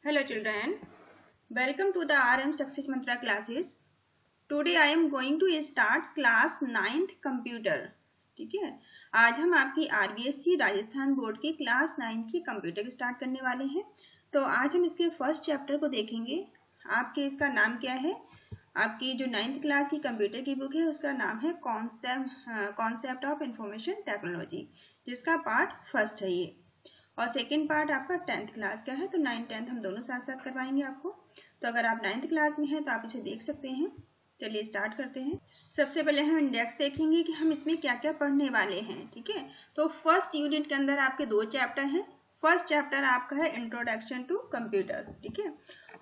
Hello children, welcome to the RM Success Mantra classes. Today I am going to start class 9th computer. ठीक है, आज हम आपकी RBSC Rajasthan board की class 9 की कंप्यूटर स्टार्ट करने वाले हैं। तो आज हम इसके फर्स्ट चैप्टर को देखेंगे। आपके इसका नाम क्या है? आपकी जो 9th क्लास की कंप्यूटर की बुक है उसका नाम है कॉन्सेप्ट ऑफ इंफॉर्मेशन टेक्नोलॉजी, जिसका पार्ट फर्स्ट है ये। और सेकेंड पार्ट आपका 10th क्लास का है, तो 9th 10th हम दोनों साथ साथ करवाएंगे आपको। तो अगर आप 9th क्लास में हैं तो आप इसे देख सकते हैं। चलिए स्टार्ट करते हैं। सबसे पहले हम इंडेक्स देखेंगे कि हम इसमें क्या क्या पढ़ने वाले हैं। ठीक है, तो फर्स्ट यूनिट के अंदर आपके 2 चैप्टर हैं। फर्स्ट चैप्टर आपका है इंट्रोडक्शन टू कंप्यूटर, ठीक है,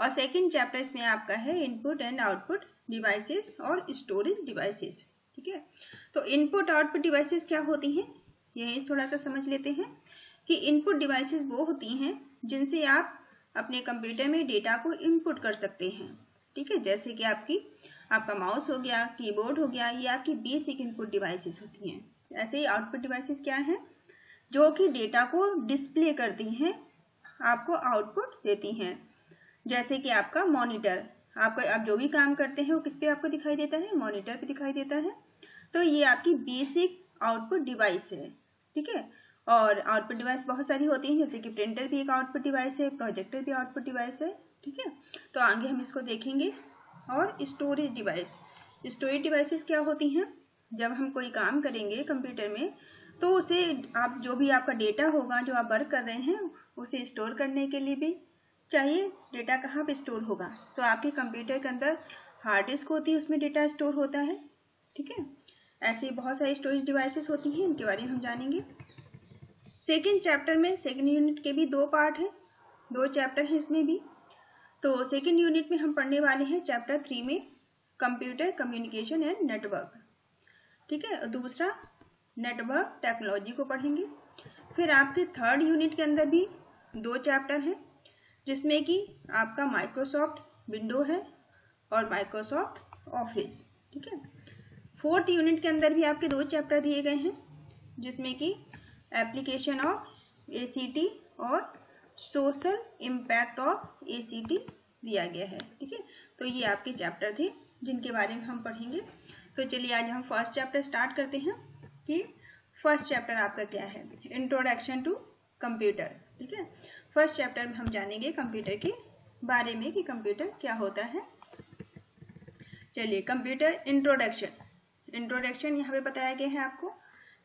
और सेकेंड चैप्टर इसमें आपका है इनपुट एंड आउटपुट डिवाइसेस और स्टोरेज डिवाइसेस। ठीक है, तो इनपुट आउटपुट डिवाइसेस क्या होती हैं, यही थोड़ा सा समझ लेते हैं कि इनपुट डिवाइसेस वो होती हैं जिनसे आप अपने कंप्यूटर में डेटा को इनपुट कर सकते हैं। ठीक है, जैसे कि आपका माउस हो गया, कीबोर्ड हो गया, ये आपकी बेसिक इनपुट डिवाइसेस होती हैं। ऐसे ही आउटपुट डिवाइसेस क्या हैं, जो कि डेटा को डिस्प्ले करती हैं, आपको आउटपुट देती हैं। जैसे कि आपका मॉनिटर, आप जो भी काम करते हैं वो किस पे आपको दिखाई देता है, मॉनिटर पे दिखाई देता है। तो ये आपकी बेसिक आउटपुट डिवाइस है। ठीक है, और आउटपुट डिवाइस बहुत सारी होती हैं, जैसे कि प्रिंटर भी एक आउटपुट डिवाइस है, प्रोजेक्टर भी आउटपुट डिवाइस है। ठीक है, तो आगे हम इसको देखेंगे। और स्टोरेज डिवाइसेस क्या होती हैं, जब हम कोई काम करेंगे कंप्यूटर में तो उसे आप जो भी आपका डेटा होगा जो आप वर्क कर रहे हैं उसे स्टोर करने के लिए भी चाहिए। डेटा कहाँ पे स्टोर होगा, तो आपके कंप्यूटर के अंदर हार्ड डिस्क होती है, उसमें डेटा स्टोर होता है। ठीक है, ऐसे बहुत सारी स्टोरेज डिवाइसेस होती हैं, इनके बारे में हम जानेंगे। सेकेंड चैप्टर में सेकेंड यूनिट के भी 2 पार्ट हैं, 2 चैप्टर हैं इसमें भी। तो सेकेंड यूनिट में हम पढ़ने वाले हैं चैप्टर 3 में कंप्यूटर कम्युनिकेशन एंड नेटवर्क। ठीक है, और दूसरा नेटवर्क टेक्नोलॉजी को पढ़ेंगे। फिर आपके थर्ड यूनिट के अंदर भी 2 चैप्टर हैं, जिसमें कि आपका माइक्रोसॉफ्ट विंडो है और माइक्रोसॉफ्ट ऑफिस। ठीक है, फोर्थ यूनिट के अंदर भी आपके 2 चैप्टर दिए गए हैं, जिसमें कि एप्लीकेशन ऑफ ACT और सोशल इम्पैक्ट ऑफ ACT दिया गया है। ठीक है, तो ये आपके चैप्टर थे जिनके बारे में हम पढ़ेंगे। तो चलिए आज हम फर्स्ट चैप्टर स्टार्ट करते हैं कि फर्स्ट चैप्टर आपका क्या है, इंट्रोडक्शन टू कंप्यूटर। ठीक है, फर्स्ट चैप्टर में हम जानेंगे कंप्यूटर के बारे में कि कंप्यूटर क्या होता है। चलिए, कंप्यूटर इंट्रोडक्शन यहाँ पे बताया गया है आपको।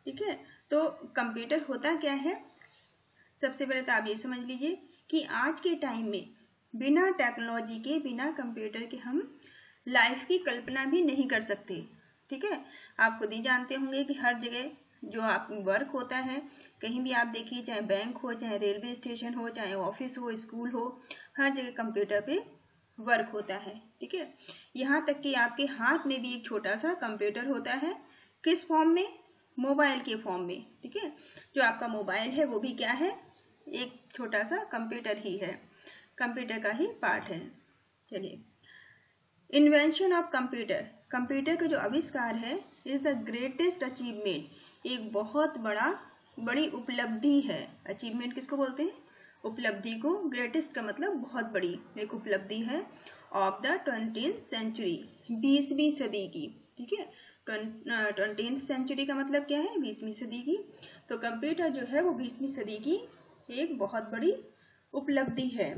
ठीक है, तो कंप्यूटर होता क्या है, सबसे पहले तो आप ये समझ लीजिए कि आज के टाइम में बिना टेक्नोलॉजी के, बिना कंप्यूटर के हम लाइफ की कल्पना भी नहीं कर सकते। ठीक है, आप खुद ही जानते होंगे कि हर जगह जो आप वर्क होता है, कहीं भी आप देखिए, चाहे बैंक हो, चाहे रेलवे स्टेशन हो, चाहे ऑफिस हो, स्कूल हो, हर जगह कंप्यूटर पे वर्क होता है। ठीक है, यहाँ तक कि आपके हाथ में भी एक छोटा सा कंप्यूटर होता है, किस फॉर्म में, मोबाइल के फॉर्म में। ठीक है, जो आपका मोबाइल है वो भी क्या है, एक छोटा सा कंप्यूटर ही है, कंप्यूटर का ही पार्ट है। चलिए, इन्वेंशन ऑफ कंप्यूटर का जो आविष्कार है इज द ग्रेटेस्ट अचीवमेंट, एक बहुत बड़ी उपलब्धि है। अचीवमेंट किसको बोलते हैं, उपलब्धि को। ग्रेटेस्ट का मतलब बहुत बड़ी एक उपलब्धि है ऑफ द 20th सेंचुरी, 20वीं सदी की। ठीक है, 20th सेंचुरी का मतलब क्या है, 20वीं सदी की। तो कंप्यूटर जो है वो 20वीं सदी की एक बहुत बड़ी उपलब्धि है।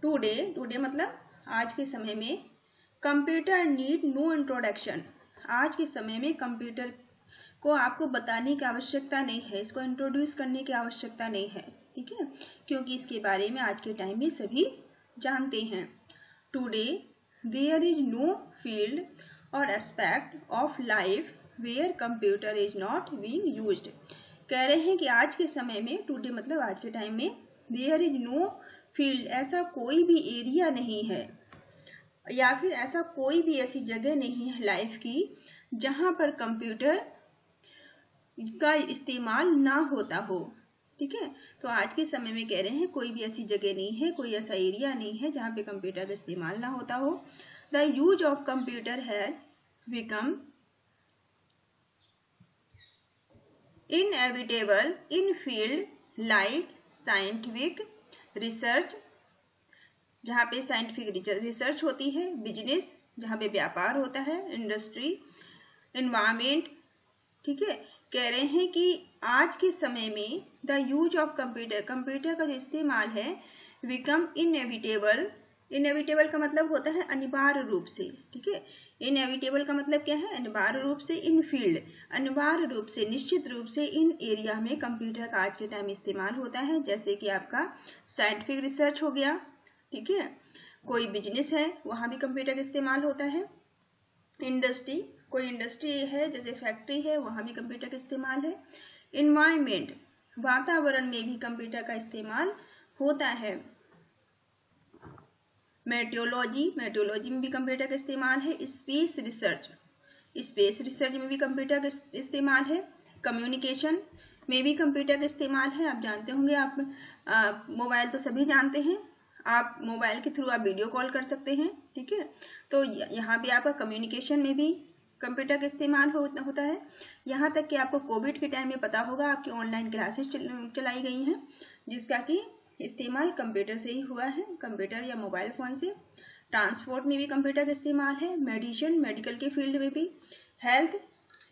टुडे मतलब आज के समय में, कंप्यूटर नीड नो इंट्रोडक्शन, आज के समय में कंप्यूटर को आपको बताने की आवश्यकता नहीं है, इसको इंट्रोड्यूस करने की आवश्यकता नहीं है। ठीक है, क्योंकि इसके बारे में आज के टाइम में सभी जानते हैं। Today there is no field और aspect of life where computer is not being used. कह रहे हैं कि आज के समय में, टुडे मतलब आज के टाइम में, देयर इज नो फील्ड, ऐसा कोई भी एरिया नहीं है या फिर ऐसा कोई भी ऐसी जगह नहीं है लाइफ की जहां पर कंप्यूटर का इस्तेमाल ना होता हो। ठीक है, तो आज के समय में कह रहे हैं कोई भी ऐसी जगह नहीं है, कोई ऐसा एरिया नहीं है जहां पे कंप्यूटर का इस्तेमाल ना होता हो। The use of computer has become inevitable in field like scientific, research जहाँ पे साइंटिफिक रिसर्च होती है, बिजनेस जहाँ पे व्यापार होता है, इंडस्ट्री, एनवायरमेंट। ठीक है, कह रहे हैं कि आज के समय में the use of computer, computer का जो इस्तेमाल है, बिकम इनएविटेबल। इनएविटेबल का मतलब होता है अनिवार्य रूप से। ठीक है, इनएविटेबल का मतलब क्या है? अनिवार्य रूप से, इन फील्ड, अनिवार्य रूप से, निश्चित रूप से इन एरिया में कंप्यूटर का आज के टाइम इस्तेमाल होता है। जैसे कि आपका साइंटिफिक रिसर्च हो गया, ठीक है, कोई बिजनेस है वहां भी कंप्यूटर का इस्तेमाल होता है, इंडस्ट्री, कोई इंडस्ट्री है जैसे फैक्ट्री है वहां भी कंप्यूटर का इस्तेमाल है, एनवायरमेंट, वातावरण में भी कंप्यूटर का इस्तेमाल होता है, मेट्रोलॉजी, मेट्रोलॉजी में भी कंप्यूटर का इस्तेमाल है, स्पेस रिसर्च, स्पेस रिसर्च में भी कंप्यूटर का इस्तेमाल है, कम्युनिकेशन में भी कंप्यूटर का इस्तेमाल है। आप जानते होंगे, आप मोबाइल तो सभी जानते हैं, आप मोबाइल के थ्रू आप वीडियो कॉल कर सकते हैं। ठीक है, तो यहाँ भी आपका कम्युनिकेशन में भी कंप्यूटर का इस्तेमाल होता है। यहाँ तक कि आपको कोविड के टाइम में पता होगा आपकी ऑनलाइन क्लासेस चलाई गई हैं, जिसका कि इस्तेमाल कंप्यूटर से ही हुआ है, कंप्यूटर या मोबाइल फोन से। ट्रांसपोर्ट में भी कंप्यूटर का इस्तेमाल है, मेडिसिन, मेडिकल के फील्ड में भी, हेल्थ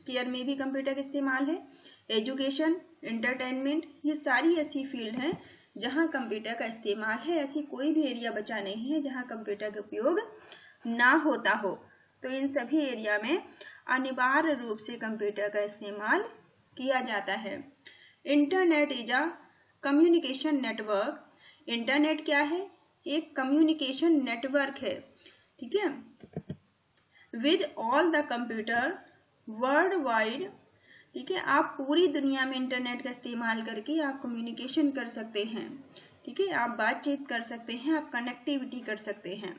केयर में भी कंप्यूटर का इस्तेमाल है, एजुकेशन, एंटरटेनमेंट, ये सारी ऐसी फील्ड हैं जहां कंप्यूटर का इस्तेमाल है। ऐसी कोई भी एरिया बचा नहीं है जहां कंप्यूटर का उपयोग ना होता हो। तो इन सभी एरिया में अनिवार्य रूप से कंप्यूटर का इस्तेमाल किया जाता है। Internet is a communication network. Internet क्या है? एक कम्युनिकेशन नेटवर्क है। ठीक है, with all the computer world wide. ठीक है, आप पूरी दुनिया में इंटरनेट का इस्तेमाल करके आप कम्युनिकेशन कर सकते हैं। ठीक है, आप बातचीत कर सकते हैं, आप कनेक्टिविटी कर सकते हैं।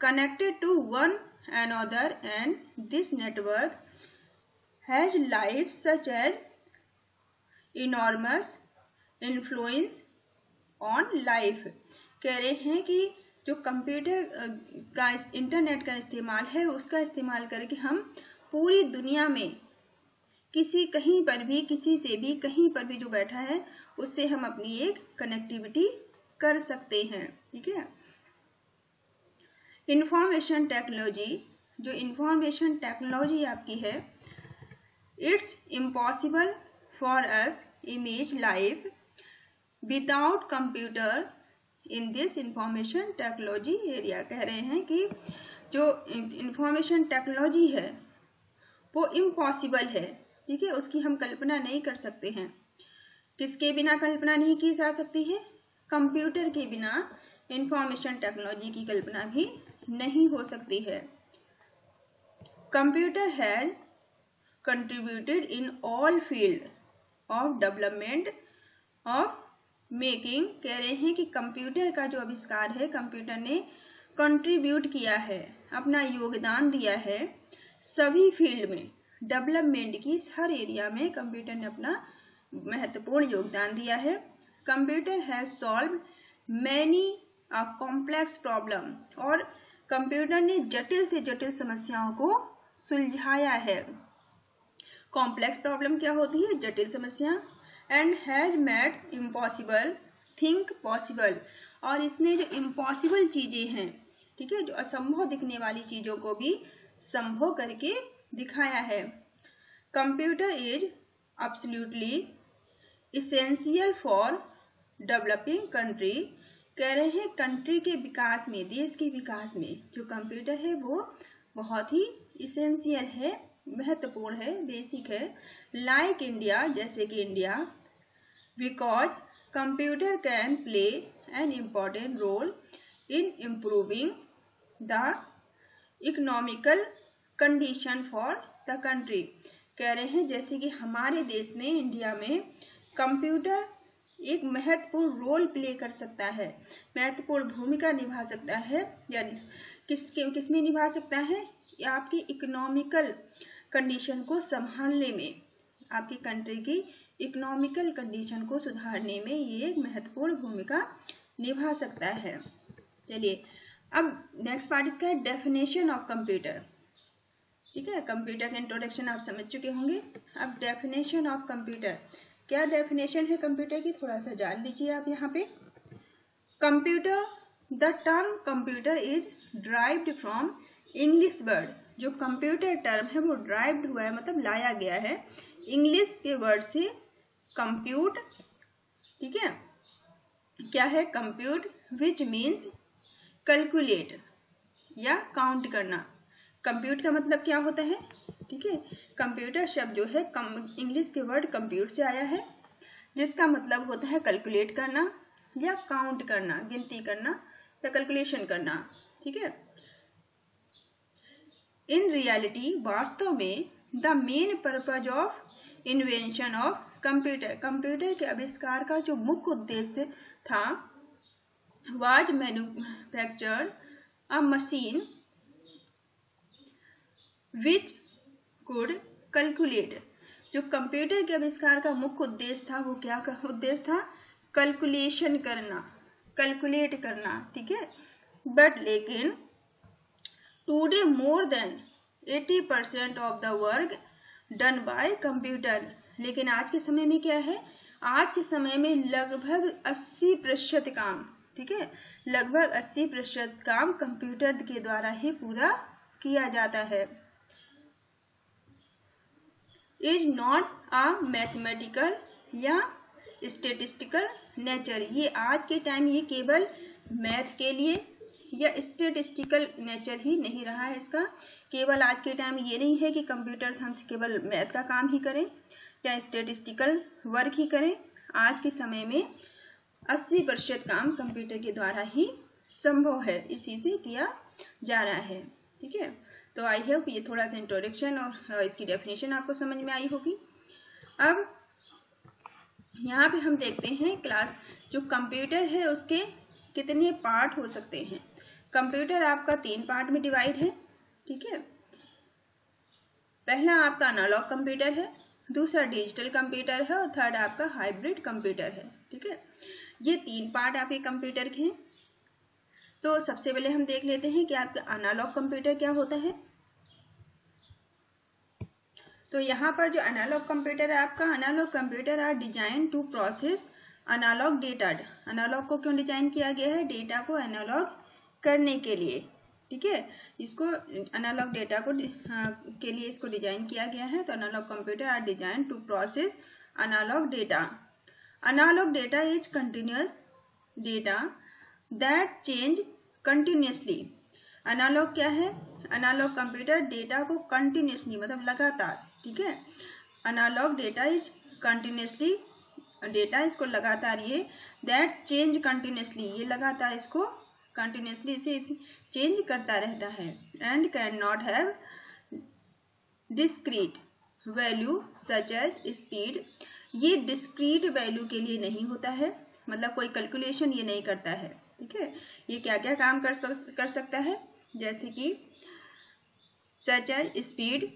Connected to one another, and this network has life such as enormous influence on life। कह रहे हैं कि जो कंप्यूटर का इंटरनेट का इस्तेमाल है उसका इस्तेमाल करके हम पूरी दुनिया में किसी कहीं पर भी, किसी से भी, कहीं पर भी जो बैठा है उससे हम अपनी एक कनेक्टिविटी कर सकते हैं। ठीक है, इंफॉर्मेशन टेक्नोलॉजी, जो इंफॉर्मेशन टेक्नोलॉजी आपकी है, it's impossible for us image life without computer in this information technology area. कह रहे हैं कि जो इंफॉर्मेशन टेक्नोलॉजी है वो इम्पॉसिबल है। ठीक है, उसकी हम कल्पना नहीं कर सकते हैं। किसके बिना कल्पना नहीं की जा सकती है? कंप्यूटर के बिना इंफॉर्मेशन टेक्नोलॉजी की कल्पना भी नहीं हो सकती है। Computer has contributed in all field of development of making. कह रहे हैं कि कंप्यूटर का जो आविष्कार है, कंप्यूटर ने कंट्रीब्यूट किया है, अपना योगदान दिया है सभी फील्ड में, डेवलपमेंट की हर एरिया में कंप्यूटर ने अपना महत्वपूर्ण योगदान दिया है। Computer has solve many a complex problem, और कंप्यूटर ने जटिल से जटिल समस्याओं को सुलझाया है। कॉम्प्लेक्स प्रॉब्लम क्या होती है? जटिल समस्या। And has made impossible think possible, और इसने जो इम्पॉसिबल चीजें हैं, ठीक है, जो असंभव दिखने वाली चीजों को भी संभव करके दिखाया है। Computer is absolutely essential for developing country. कह रहे हैं कंट्री के विकास में, देश के विकास में जो कंप्यूटर है वो बहुत ही इसेंशियल है, महत्वपूर्ण है, बेसिक है। लाइक इंडिया, जैसे कि India, because computer can play an important role in improving the economical condition for the country. कह रहे हैं जैसे कि हमारे देश में, इंडिया में, कंप्यूटर एक महत्वपूर्ण रोल प्ले कर सकता है, महत्वपूर्ण भूमिका निभा सकता है, या किसमें निभा सकता है? आपकी इकोनॉमिकल कंडीशन को संभालने में, आपकी कंट्री की इकोनॉमिकल कंडीशन को सुधारने में ये एक महत्वपूर्ण भूमिका निभा सकता है। चलिए, अब नेक्स्ट पार्ट इसका है डेफिनेशन ऑफ कंप्यूटर। ठीक है, कंप्यूटर का इंट्रोडक्शन आप समझ चुके होंगे। अब डेफिनेशन ऑफ कंप्यूटर, क्या डेफिनेशन है कंप्यूटर की, थोड़ा सा जान लीजिए आप यहाँ पे। Computer, the term computer is derived from English word. जो कंप्यूटर टर्म है वो ड्राइव्ड हुआ है, मतलब लाया गया है इंग्लिश के वर्ड से कंप्यूट। ठीक है, क्या है कंप्यूट, विच मीन्स कैलकुलेट या काउंट करना। कंप्यूट का मतलब क्या होता है, ठीक है, कंप्यूटर शब्द जो है इंग्लिश के वर्ड कंप्यूट से आया है, जिसका मतलब होता है कैलकुलेट करना या काउंट करना, गिनती करना या कैलकुलेशन करना। ठीक है, इन रियलिटी, वास्तव में, the main purpose of invention of computer, computer के आविष्कार का जो मुख्य उद्देश्य था, was manufacture a machine which could calculate. जो कंप्यूटर के आविष्कार का मुख्य उद्देश्य था वो क्या उद्देश्य था, कैलकुलेशन करना, कैलकुलेट करना। ठीक है, बट लेकिन today more than 80% of the work done by computer. लेकिन आज के समय में क्या है, आज के समय में लगभग 80% काम, ठीक है, लगभग 80% काम कंप्यूटर के द्वारा ही पूरा किया जाता है। इज नॉट अ मैथमेटिकल या स्टेटिस्टिकल नेचर। ये आज के टाइम ये केवल मैथ के लिए या स्टेटिस्टिकल नेचर ही नहीं रहा है इसका। केवल आज के टाइम ये नहीं है कि कंप्यूटर हमसे केवल मैथ का काम ही करें या स्टेटिस्टिकल वर्क ही करें। आज के समय में 80% काम कंप्यूटर के द्वारा ही संभव है, इसी से किया जा रहा है। ठीक है, तो आई होप ये थोड़ा सा इंट्रोडक्शन और इसकी डेफिनेशन आपको समझ में आई होगी। अब यहाँ पे हम देखते हैं क्लास, जो कंप्यूटर है उसके कितने पार्ट हो सकते हैं। कंप्यूटर आपका 3 पार्ट में डिवाइड है। ठीक है, पहला आपका एनालॉग कंप्यूटर है, दूसरा डिजिटल कंप्यूटर है और थर्ड आपका हाइब्रिड कंप्यूटर है। ठीक है, ये 3 पार्ट आपके कंप्यूटर के हैं। तो सबसे पहले हम देख लेते हैं कि आपका एनालॉग कंप्यूटर क्या होता है। तो यहाँ पर जो एनालॉग कंप्यूटर है आपका, analog computer are design to process analog data. Analog को क्यों डिजाइन किया गया है, डेटा को एनालॉग करने के लिए। ठीक है, इसको एनालॉग डेटा को के लिए इसको डिजाइन किया गया है। तो analog computer are design to process analog data. Analog data is continuous data that change continuously. Analog क्या है, एनालॉग कंप्यूटर डेटा को कंटिन्यूअसली मतलब लगातार, ठीक है, analog data is continuously, data इसको लगातार ये दैट चेंज कंटिन्यूअसली, ये लगातार इसको कंटिन्यूअसली इसे चेंज करता रहता है। And can not have discrete value such as speed. ये डिस्क्रीट वैल्यू के लिए नहीं होता है, मतलब कोई कैलकुलेशन ये नहीं करता है। ठीक है, ये क्या क्या काम कर सकता है, जैसे कि सच एज स्पीड,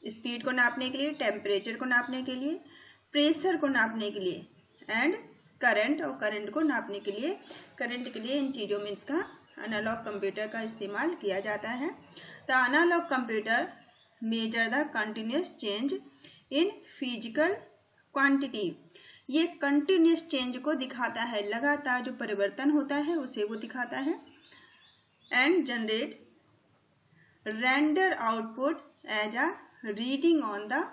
स्पीड को नापने के लिए, टेम्परेचर को नापने के लिए, प्रेशर को नापने के लिए, एंड करंट, और करंट को नापने के लिए, करंट के लिए इन चीज़ों में इसका एनालॉग कंप्यूटर का इस्तेमाल किया जाता है। The analog computer measure the continuous change in physical quantity. ये कंटिन्यूअस चेंज को दिखाता है, लगातार जो परिवर्तन होता है उसे वो दिखाता है। And generate render output as a reading on the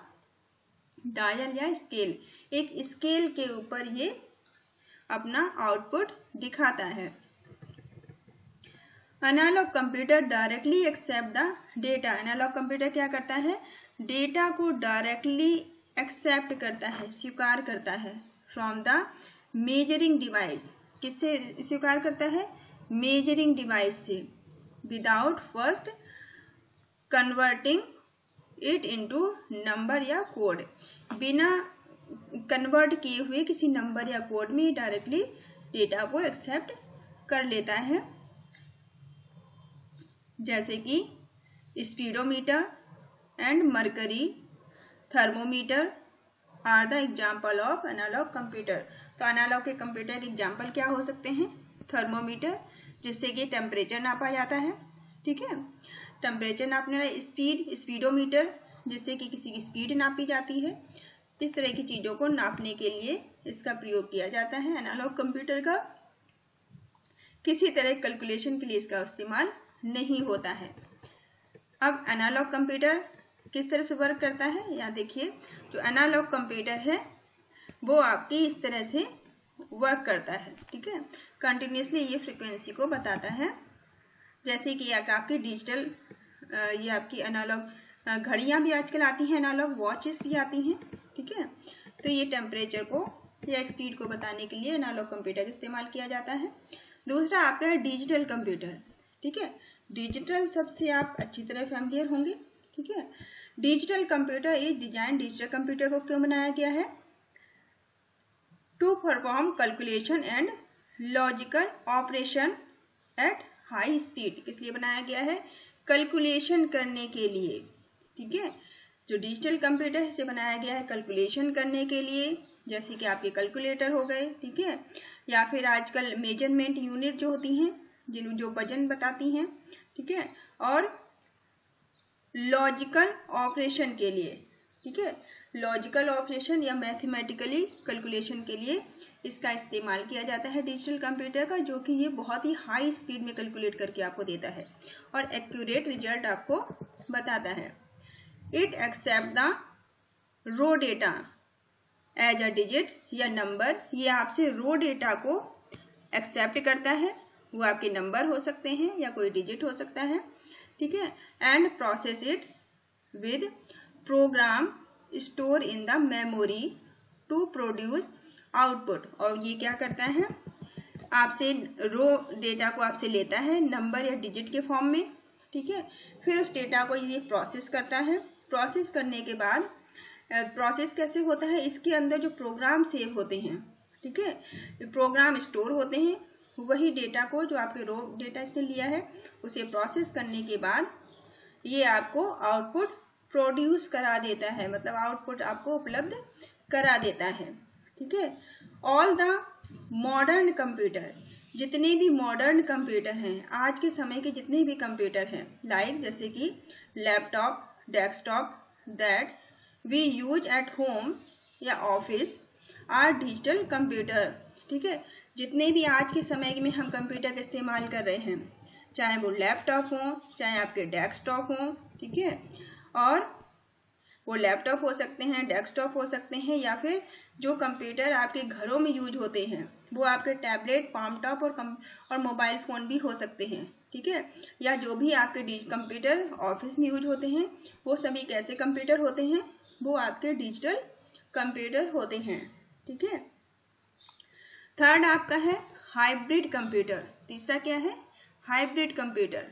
dial या स्केल। एक स्केल के ऊपर ये अपना आउटपुट दिखाता है। Analog computer directly accept the data. Analog computer क्या करता है, डेटा को डायरेक्टली एक्सेप्ट करता है, स्वीकार करता है, फ्रॉम द मेजरिंग डिवाइस। किससे स्वीकार करता है, मेजरिंग डिवाइस से, without first converting it into number या कोड। बिना कन्वर्ट किए हुए किसी नंबर या कोड में डायरेक्टली डेटा को एक्सेप्ट कर लेता है। जैसे कि speedometer and mercury thermometer are the example of analog computer. तो एनालॉग के कंप्यूटर एग्जाम्पल क्या हो सकते हैं, थर्मोमीटर जिससे कि टेम्परेचर नापा जाता है। ठीक है, टेम्परेचर नापने वाला, स्पीडोमीटर जिससे कि किसी की स्पीड नापी जाती है, इस तरह की चीजों को नापने के लिए इसका प्रयोग किया जाता है एनालॉग कंप्यूटर का। किसी तरह कैलकुलेशन के लिए इसका इस्तेमाल नहीं होता है। अब एनालॉग कंप्यूटर किस तरह से वर्क करता है, यहाँ देखिए जो एनालॉग कंप्यूटर है वो आपकी इस तरह से वर्क करता है, ठीक है। कंटिन्यूसली ये फ्रीक्वेंसी को बताता है, जैसे कि आपकी डिजिटल ये आपकी एनालॉग घड़ियां भी आजकल आती हैं, एनालॉग वॉचेस भी आती हैं, ठीक है। तो ये टेम्परेचर को या स्पीड को बताने के लिए एनालॉग कंप्यूटर इस्तेमाल किया जाता है। दूसरा आपका है डिजिटल कंप्यूटर, ठीक है। डिजिटल सबसे आप अच्छी तरह फैमिलियर होंगे, ठीक है। Digital computer is design, digital computer को क्यों बनाया गया है, to perform calculation and logical operation at high speed. किस लिए बनाया गया है, कैलकुलेशन करने के लिए, ठीक है। जो डिजिटल कंप्यूटर है इसे बनाया गया है कैलकुलेशन करने के लिए, जैसे कि आपके कैलकुलेटर हो गए, ठीक है, या फिर आजकल मेजरमेंट यूनिट जो होती हैं जो वजन बताती हैं, ठीक है, और लॉजिकल ऑपरेशन के लिए, ठीक है। लॉजिकल ऑपरेशन या मैथमेटिकली कैलकुलेशन के लिए इसका इस्तेमाल किया जाता है डिजिटल कंप्यूटर का, जो कि ये बहुत ही हाई स्पीड में कैलकुलेट करके आपको देता है और एक्यूरेट रिजल्ट आपको बताता है। It accept the raw data as a digit या नंबर, ये आपसे रो डेटा को एक्सेप्ट करता है, वो आपके नंबर हो सकते हैं या कोई डिजिट हो सकता है, ठीक है, and process it with program store in the memory to produce output. और ये क्या करता है, आपसे रो डेटा को आपसे लेता है नंबर या डिजिट के फॉर्म में, ठीक है, फिर उस डेटा को ये प्रोसेस करता है। प्रोसेस करने के बाद प्रोसेस कैसे होता है, इसके अंदर जो प्रोग्राम सेव होते हैं, ठीक है, प्रोग्राम स्टोर होते हैं, वही डेटा को जो आपके रो डेटा इसने लिया है उसे प्रोसेस करने के बाद ये आपको आउटपुट प्रोड्यूस करा देता है, मतलब आउटपुट आपको उपलब्ध करा देता है, ठीक है। ऑल द मॉडर्न कंप्यूटर, जितने भी मॉडर्न कंप्यूटर हैं, आज के समय के जितने भी कंप्यूटर हैं, लाइक जैसे कि laptop, desktop that we use at home या ऑफिस आर डिजिटल कंप्यूटर, ठीक है। जितने भी आज के समय में हम कंप्यूटर का इस्तेमाल कर रहे हैं, चाहे वो लैपटॉप हो चाहे आपके डेस्कटॉप हो, ठीक है, और वो लैपटॉप हो सकते हैं, डेस्कटॉप हो सकते हैं, या फिर जो कंप्यूटर आपके घरों में यूज होते हैं वो आपके टैबलेट, पामटॉप और मोबाइल फोन भी हो सकते हैं, ठीक है, या जो भी आपके कंप्यूटर ऑफिस में यूज होते हैं वो सभी कैसे कंप्यूटर होते हैं, वो आपके डिजिटल कंप्यूटर होते हैं, ठीक है। थर्ड आपका है हाइब्रिड कंप्यूटर। तीसरा क्या है, हाइब्रिड कंप्यूटर।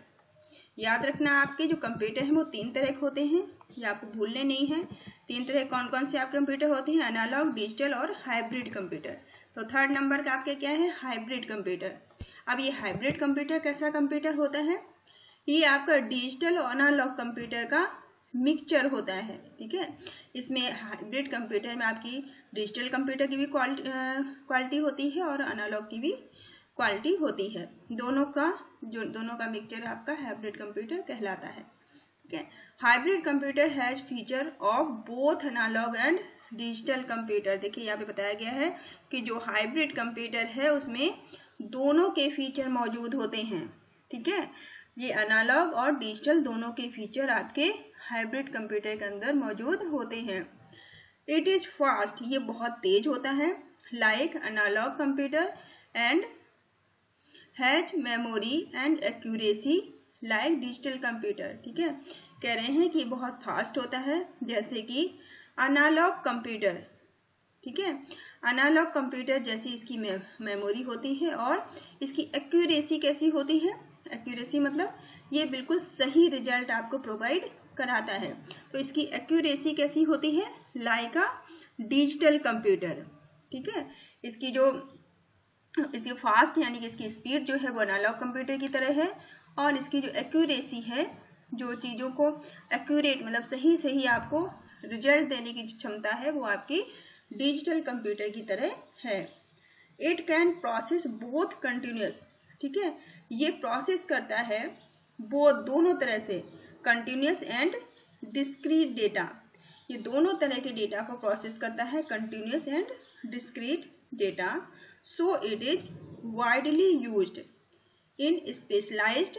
याद रखना आपके जो कंप्यूटर हैं वो 3 तरह के होते हैं, ये आपको भूलने नहीं है। 3 तरह कौन कौन से आपके कंप्यूटर होते हैं, एनालॉग, डिजिटल और हाइब्रिड कंप्यूटर। तो थर्ड नंबर का आपके क्या है, हाइब्रिड कंप्यूटर। अब ये हाइब्रिड कंप्यूटर कैसा कंप्यूटर होता है, ये आपका डिजिटल और एनालॉग कंप्यूटर का मिक्सचर होता है, ठीक है। इसमें हाइब्रिड कंप्यूटर में आपकी डिजिटल कंप्यूटर की भी क्वालिटी होती है और एनालॉग की भी क्वालिटी होती है। दोनों का मिक्सचर आपका हाइब्रिड कंप्यूटर कहलाता है, ठीक है। Hybrid computer has feature of both analog and digital computer. देखिए यहाँ पे बताया गया है कि जो हाइब्रिड कंप्यूटर है उसमें दोनों के फीचर मौजूद होते हैं, ठीक है। ये एनालॉग और डिजिटल दोनों के फीचर आपके हाइब्रिड कंप्यूटर के अंदर मौजूद होते हैं। इट इज फास्ट, ये बहुत तेज होता है, like analog computer, and has memory and accuracy like digital computer, ठीक है। कह रहे हैं कि बहुत फास्ट होता है जैसे कि एनालॉग कंप्यूटर, ठीक है। एनालॉग कंप्यूटर जैसी इसकी मेमोरी होती है और इसकी एक्यूरेसी कैसी होती है, एक्यूरेसी मतलब ये बिल्कुल सही रिजल्ट आपको प्रोवाइड कराता है। तो इसकी एक्यूरेसी कैसी होती है, लाइक अ डिजिटल कंप्यूटर, ठीक है। इसकी फास्ट यानी कि इसकी स्पीड जो है वो एनालॉग कंप्यूटर की तरह है, और इसकी जो एक्यूरेसी है, जो चीज़ों को एक्यूरेट मतलब सही आपको रिजल्ट देने की क्षमता है, वो आपकी डिजिटल कंप्यूटर की तरह है। It can process both continuous, ठीक है, ये प्रोसेस करता है दोनों तरह से, कंटिन्यूस एंड डिस्क्रीट डेटा। ये दोनों तरह के डेटा को प्रोसेस करता है, continuous and discrete data. So it is widely used in specialized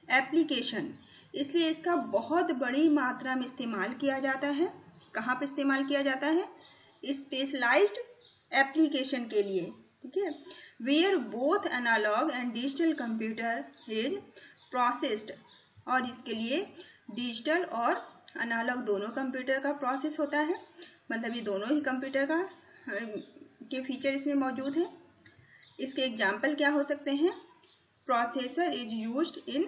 application, इसलिए इसका बहुत बड़ी मात्रा में इस्तेमाल किया जाता है। कहाँ पे इस्तेमाल किया जाता है? स्पेशलाइज्ड एप्लीकेशन के लिए, ठीक है। Where both analog and digital computer is processed, और इसके लिए डिजिटल और एनालॉग दोनों कंप्यूटर का प्रोसेस होता है, मतलब ये दोनों ही कंप्यूटर का के फीचर इसमें मौजूद है। इसके एग्जाम्पल क्या हो सकते हैं? Processor is used in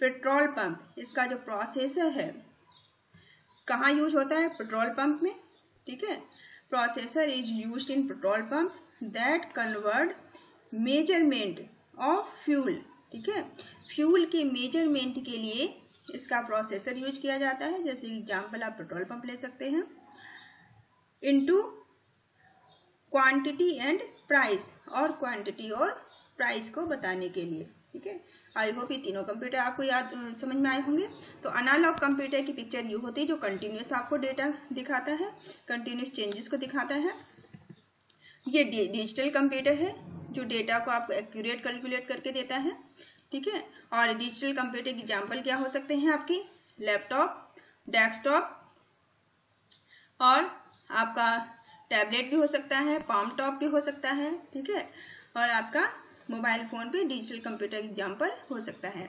petrol pump, इसका जो प्रोसेसर है कहाँ यूज होता है? पेट्रोल पंप में, ठीक है। Processor is used in petrol pump that convert measurement of fuel, ठीक है। फ्यूल के मेजरमेंट के लिए इसका प्रोसेसर यूज किया जाता है। जैसे एग्जाम्पल आप पेट्रोल पंप ले सकते हैं। इनटू क्वांटिटी एंड प्राइस, और क्वांटिटी और प्राइस को बताने के लिए, ठीक है। आई होप ये तीनों कंप्यूटर आपको याद समझ में आए होंगे। तो एनालॉग कंप्यूटर की पिक्चर ये होती है जो कंटिन्यूस आपको डेटा दिखाता है, कंटिन्यूस चेंजेस को दिखाता है। ये डिजिटल कंप्यूटर है जो डेटा को आपको एक्यूरेट कैलकुलेट करके देता है, ठीक है। और डिजिटल कंप्यूटर की एग्जाम्पल क्या हो सकते हैं? आपकी लैपटॉप, डेस्कटॉप, और आपका टैबलेट भी हो सकता है, पाम टॉप भी हो सकता है, ठीक है। और आपका मोबाइल फोन पे डिजिटल कंप्यूटर एग्जाम्पल हो सकता है।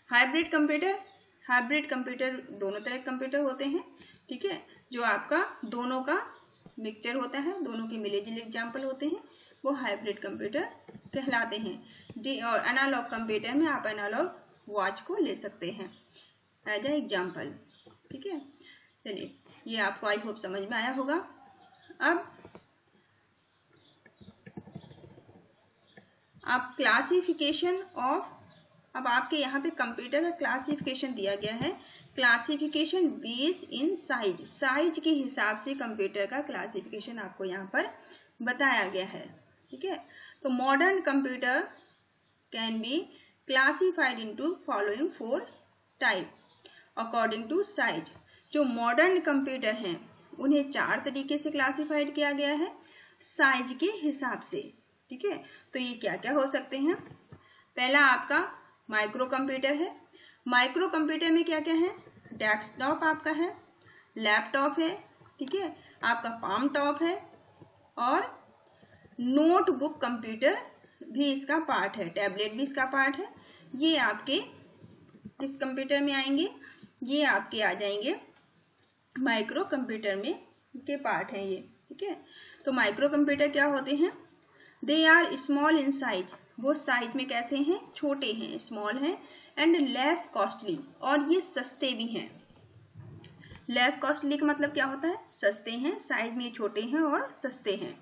हाइब्रिड कंप्यूटर, हाइब्रिड कंप्यूटर दोनों तरह के कंप्यूटर होते हैं, ठीक है, जो आपका दोनों का मिक्सचर होता है, दोनों के मिले जुले एग्जाम्पल होते हैं, वो हाइब्रिड कंप्यूटर कहलाते हैं। और एनालॉग कंप्यूटर में आप एनालॉग वॉच को ले सकते हैं एज ए एग्जाम्पल, ठीक है। चलिए, ये आपको आई होप समझ में आया होगा। अब क्लासिफिकेशन ऑफ, अब आपके यहाँ पे कंप्यूटर का क्लासिफिकेशन दिया गया है। Classification based in size, size के हिसाब से कंप्यूटर का क्लासिफिकेशन आपको यहाँ पर बताया गया है, ठीक है। तो modern computer can be classified into following 4 type according to size. जो मॉडर्न कंप्यूटर हैं उन्हें 4 तरीके से क्लासिफाइड किया गया है साइज के हिसाब से, ठीक है। तो ये क्या क्या हो सकते हैं? पहला आपका माइक्रो कंप्यूटर है। माइक्रो कंप्यूटर में क्या क्या है? डेस्कटॉप आपका है, लैपटॉप है, ठीक है, आपका पाम टॉप है, और नोटबुक कंप्यूटर भी इसका पार्ट है, टैबलेट भी इसका पार्ट है। ये आपके इस कंप्यूटर में आएंगे, ये आपके आ जाएंगे माइक्रो कंप्यूटर में के पार्ट हैं ये, ठीक है। तो माइक्रो कंप्यूटर क्या होते हैं? They are small in size, वो साइज में कैसे हैं? छोटे हैं, स्मॉल हैं, एंड लेस कॉस्टली, और ये सस्ते भी हैं। लेस कॉस्टली का मतलब क्या होता है? सस्ते हैं, साइज में छोटे हैं और सस्ते हैं।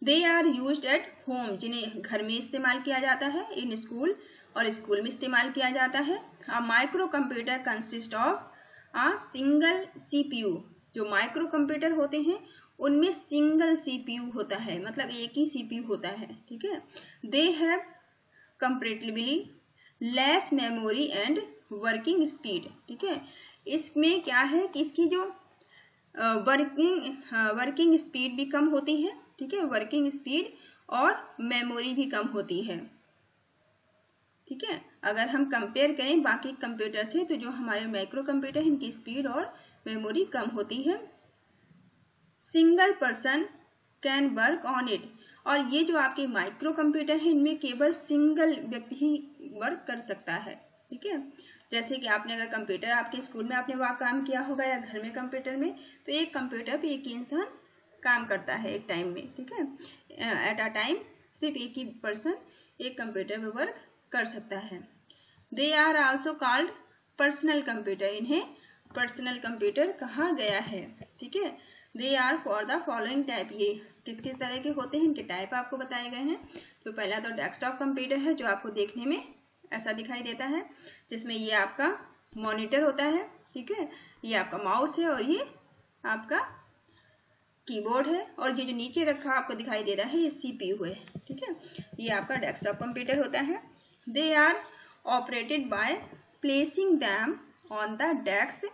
They are used at home, जिन्हें घर में इस्तेमाल किया जाता है, इन स्कूल, और स्कूल में इस्तेमाल किया जाता है। A micro computer consist of a single CPU, जो माइक्रो कंप्यूटर होते हैं उनमें सिंगल सीपीयू होता है, मतलब एक ही सीपीयू होता है, ठीक है। They have comparatively less memory and working speed, ठीक है। इसमें क्या है कि इसकी जो वर्किंग स्पीड भी कम होती है, ठीक है, वर्किंग स्पीड और मेमोरी भी कम होती है, ठीक है। अगर हम कंपेयर करें बाकी कंप्यूटर से, तो जो हमारे माइक्रो कंप्यूटर है इनकी स्पीड और मेमोरी कम होती है। Single person can work on it, और ये जो आपके माइक्रो कंप्यूटर है इनमें केवल सिंगल व्यक्ति ही वर्क कर सकता है, ठीक है। जैसे कि आपने अगर कंप्यूटर आपके स्कूल में आपने वहाँ काम किया होगा या घर में कंप्यूटर में, तो एक कंप्यूटर पे एक ही इंसान काम करता है एक टाइम में, ठीक है। एट अ टाइम सिर्फ एक ही पर्सन एक कंप्यूटर पे वर्क कर सकता है। They are also called personal computer, इन्हें पर्सनल कंप्यूटर कहा गया है, ठीक है। They are for the following type, ये किस किस तरह के होते हैं, इनके टाइप आपको बताए गए हैं। तो पहला तो डेस्कटॉप कंप्यूटर है, जो आपको देखने में ऐसा दिखाई देता है, जिसमें ये आपका मॉनिटर होता है, ठीक है, ये आपका माउस है, और ये आपका कीबोर्ड है, और ये जो नीचे रखा आपको दिखाई दे रहा है ये सीपीयू है, ठीक है। ये आपका डेस्कटॉप कंप्यूटर होता है। They are operated by placing them on the desk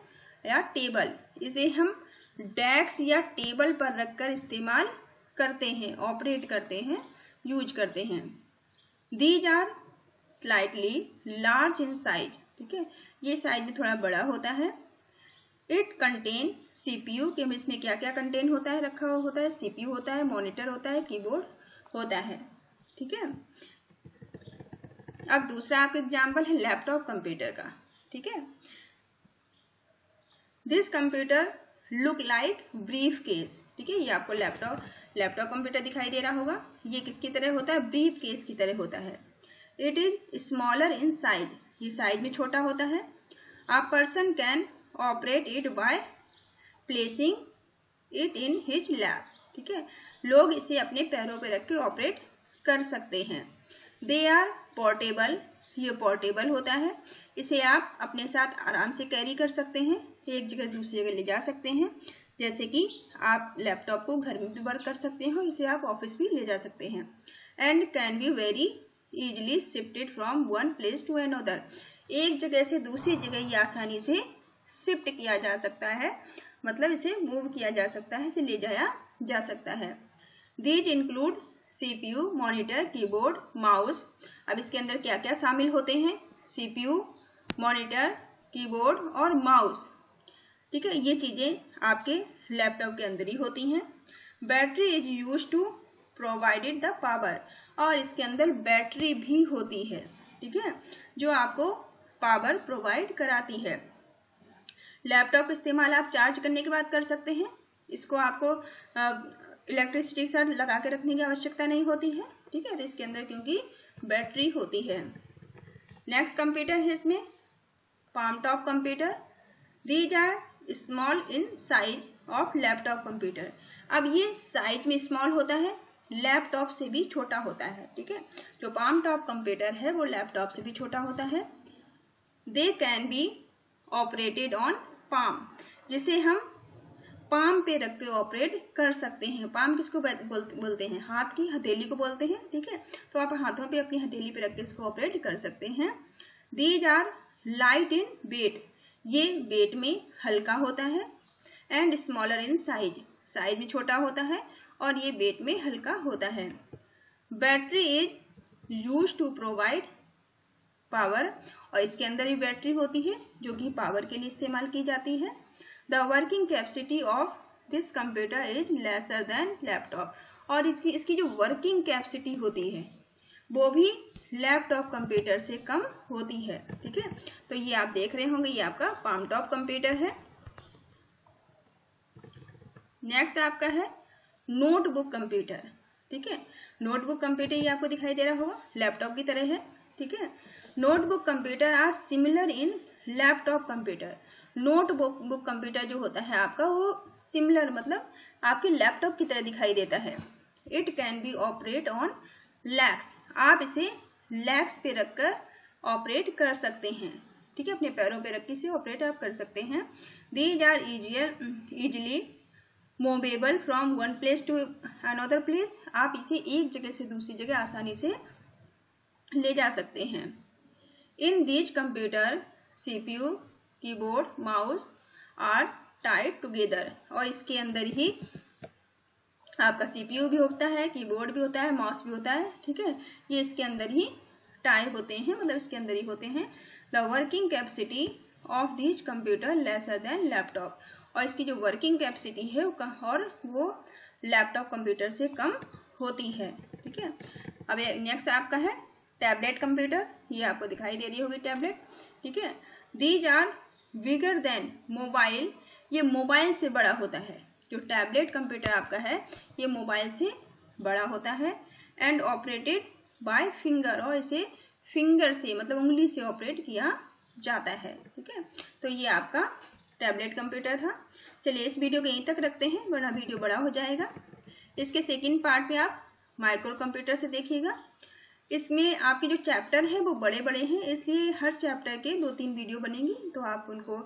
या टेबल। इसे हम डेस्क या टेबल पर रखकर इस्तेमाल करते हैं, ऑपरेट करते हैं, यूज करते हैं। These are slightly large in size, ठीक है, ये साइज में थोड़ा बड़ा होता है। इट कंटेन सीपीयू, कि इसमें क्या क्या कंटेन होता है, रखा हुआ होता है, सीपीयू होता है, मॉनिटर होता है, कीबोर्ड होता है, ठीक है। अब दूसरा आपका एग्जाम्पल है लैपटॉप कंप्यूटर का, ठीक है। This computer look like brief case, ठीक है, ये आपको लैपटॉप कंप्यूटर दिखाई दे रहा होगा। ये किसकी तरह होता है, ब्रीफ केस की तरह होता है। It is smaller in size, ये साइज में छोटा होता है। A person can operate it by placing it in his lap, ठीक है, लोग इसे अपने पैरों पर रख के ऑपरेट कर सकते हैं। दे आर पोर्टेबल, ये पोर्टेबल होता है, इसे आप अपने साथ आराम से कैरी कर सकते हैं, एक जगह दूसरी जगह ले जा सकते हैं। जैसे कि आप लैपटॉप को घर में भी वर्क कर सकते हो, इसे आप ऑफिस भी ले जा सकते हैं। And can be very easily shifted from one place to another, एक जगह से दूसरी जगह ये आसानी से शिफ्ट किया जा सकता है, मतलब इसे मूव किया जा सकता है, इसे ले जाया जा सकता है। These include CPU, monitor, keyboard, mouse. अब इसके अंदर क्या क्या शामिल होते हैं, सीपीयू, मॉनिटर, कीबोर्ड और माउस, ठीक है, ये चीजें आपके लैपटॉप के अंदर ही होती हैं। Battery is use to provided the power, और इसके अंदर बैटरी भी होती है, ठीक है, जो आपको पावर प्रोवाइड कराती है। लैपटॉप का इस्तेमाल आप चार्ज करने के बाद कर सकते हैं, इसको आपको इलेक्ट्रिसिटी के साथ लगा के रखने की आवश्यकता नहीं होती है, ठीक है, तो इसके अंदर क्योंकि बैटरी होती है। नेक्स्ट कंप्यूटर है इसमें palmtop computer. These are small in size of laptop computer. अब ये साइज में स्मॉल होता है, लैपटॉप से भी छोटा होता है, ठीक है, जो पाम टॉप कंप्यूटर है वो लैपटॉप से भी छोटा होता है। They can be operated on palm, जिसे हम पाम पे रख के ऑपरेट कर सकते हैं। पाम किसको बोलते हैं, हाथ की हथेली को बोलते हैं, ठीक है, तो आप हाथों पे अपनी हथेली पे रख के इसको ऑपरेट कर सकते हैं। These are light in weight, ये वेट में हल्का होता है। And smaller in size, size में छोटा होता है और ये वेट में हल्का होता है। Battery is use to provide power, और इसके अंदर भी बैटरी होती है जो कि पावर के लिए इस्तेमाल की जाती है। The working capacity of this computer is lesser than laptop, और इसकी जो वर्किंग कैपेसिटी होती है वो भी लैपटॉप कंप्यूटर से कम होती है, ठीक है, तो ये आप देख रहे होंगे, ये आपका पाम टॉप कंप्यूटर है। नेक्स्ट आपका है नोटबुक कंप्यूटर, ठीक है, नोटबुक कंप्यूटर ये आपको दिखाई दे रहा होगा, लैपटॉप की तरह है, ठीक है। Notebook computer are similar in laptop computer. Notebook computer जो होता है आपका वो सिमिलर मतलब आपके लैपटॉप की तरह दिखाई देता है। It can be operate on legs, आप इसे लैग्स पे रखकर ऑपरेट कर सकते हैं, ठीक है, अपने पैरों पे रख के इसे ऑपरेट आप कर सकते हैं। These are easily movable from one place to another place, आप इसे एक जगह से दूसरी जगह आसानी से ले जा सकते हैं। In these computer CPU, keyboard, mouse are tied together, और इसके अंदर ही आपका सीपीयू भी होता है, कीबोर्ड भी होता है, माउस भी होता है, ठीक है, ये इसके अंदर ही टाई होते हैं, मतलब इसके अंदर ही होते हैं। The working capacity of these computer lesser than laptop, और इसकी जो वर्किंग कैपेसिटी है वो लैपटॉप कंप्यूटर से कम होती है, ठीक है। अब नेक्स्ट आपका है टैबलेट कंप्यूटर, ये आपको दिखाई दे रही होगी टैबलेट, ठीक है। These are bigger than mobile, ये मोबाइल से बड़ा होता है, जो टैबलेट कंप्यूटर आपका है ये मोबाइल से बड़ा होता है। एंड ऑपरेटेड बाय फिंगर, और इसे फिंगर से मतलब उंगली से ऑपरेट किया जाता है, ठीक है, तो ये आपका टैबलेट कंप्यूटर था। चलिए इस वीडियो को यहीं तक रखते हैं वरना वीडियो बड़ा हो जाएगा। इसके सेकंड पार्ट में आप माइक्रो कंप्यूटर से देखिएगा। इसमें आपके जो चैप्टर हैं वो बड़े बड़े हैं, इसलिए हर चैप्टर के 2-3 वीडियो बनेंगी, तो आप उनको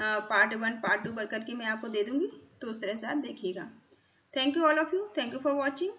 पार्ट 1 पार्ट 2 करके मैं आपको दे दूंगी, तो उस तरह से आप देखिएगा। Thank you all of you, thank you for watching.